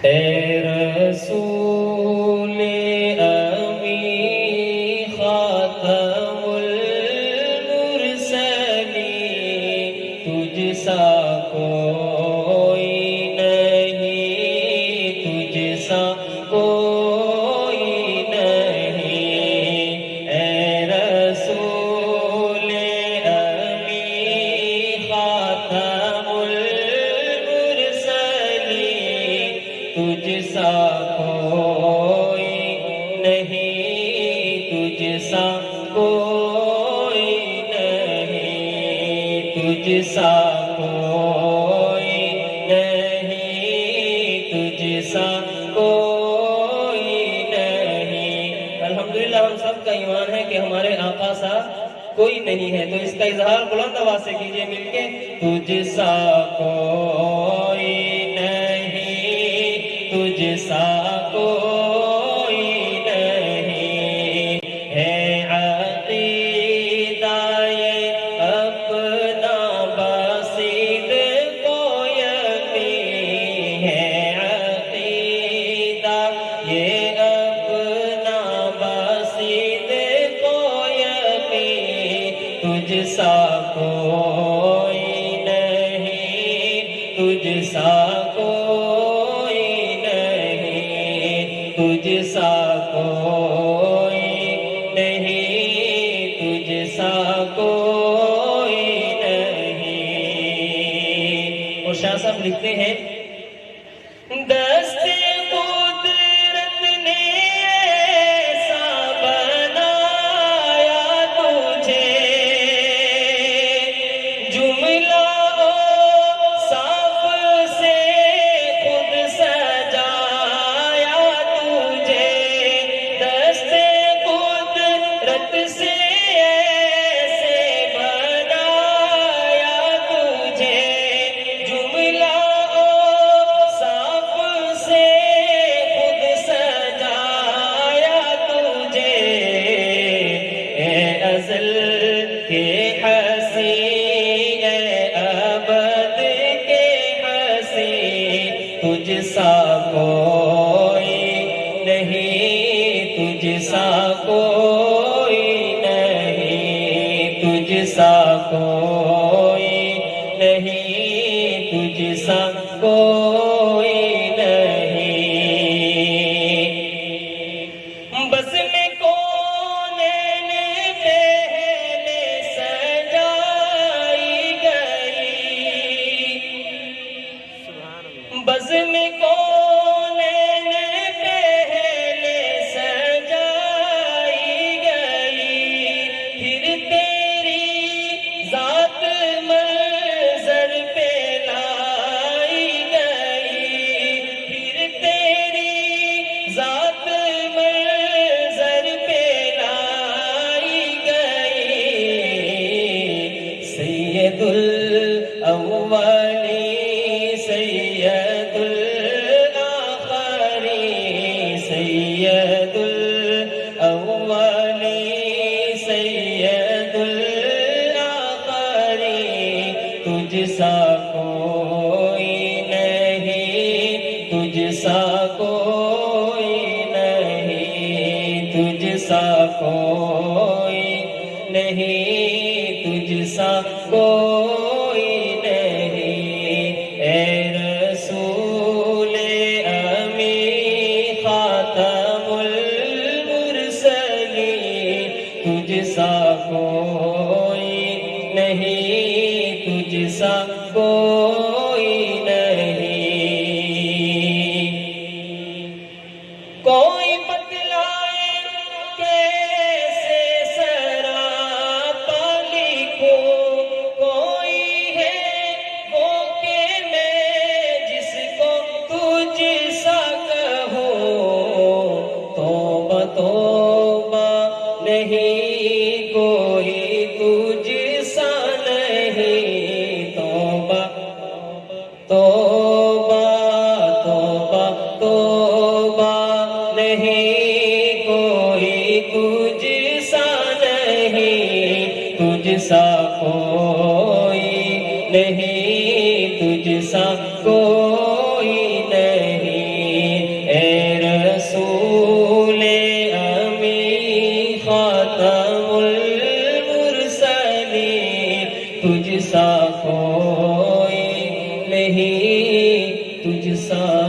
اے رسول امی خاتم المرسلین، تجھ سا کوئی نہیں، تجھ سا کوئی نہیں۔ اے رسول امی خاتم المرسلین، تجھ سا کوئی نہیں، تجھ سا کوئی نہیں، تجھ سا کوئی نہیں، تجھ سا کوئی نہیں۔ الحمدللہ ہم سب کا ایمان ہے کہ ہمارے آقا سا کوئی نہیں ہے، تو اس کا اظہار بلند آواز سے کیجئے مل کے، تجھ سا کوئی نہیں، تجھ سا کوئی نہیں۔ ہے عقیدہ یہ اپنا باسط کو یقین، ہے عقیدہ یہ اپنا باسط کو یقین، تجھ سا کوئی نہیں، تجھ سا کوئی نہیں، تجھ سا کوئی نہیں، تجھ سا کوئی نہیں۔ اور شاہ صاحب لکھتے ہیں، دست قدرت نے ایسا بنایا تجھے، جملہ صاف سے خود سجایا تجھے، دست قدرت سے ایسے بنایا تجھے، جملہ صاف سے خود سجایا تجھے۔ اے ازل کے حسین، اے ابد کے حسین، تجھ سا کوئی نہیں، تجھ سا کوئی نہیں، تجھ سا کوئی نہیں، تجھ سا کوئی نہیں۔ بس میں کونین پہلے سجائی گئی، بس میں کونین پہلے سجائی گئی، پھر تیری ذات منظر پہ لائی گئی، پھر تیری ذات منظر پہ لائی گئی۔ سید الاولی سید الاخری، سید الاولی سید الاخری، تجھ سا کوئی نہیں، تجھ سا کوئی نہیں، تجھ سا کوئی نہیں، تجھ سا کوئی نہیں۔ اے رسول امی خاتم المرسلین، تجھ سا کوئی نہیں، تجھ سا کوئی نہیں۔ کوئی بتلائے کیسے سراپا لکھو، کوئی ہے وہ کہ میں جس کو تجھ سا کہوں، توبہ توبہ نہیں کوئی تجھ سا نہیں، توبہ توبہ توبہ توبہ نہیں کوئی تجھ سا نہیں، تجھ سا کوئی نہیں، تجھ سا کوئی نہیں۔ تجھ سا کوئی نہیں، تجھ سا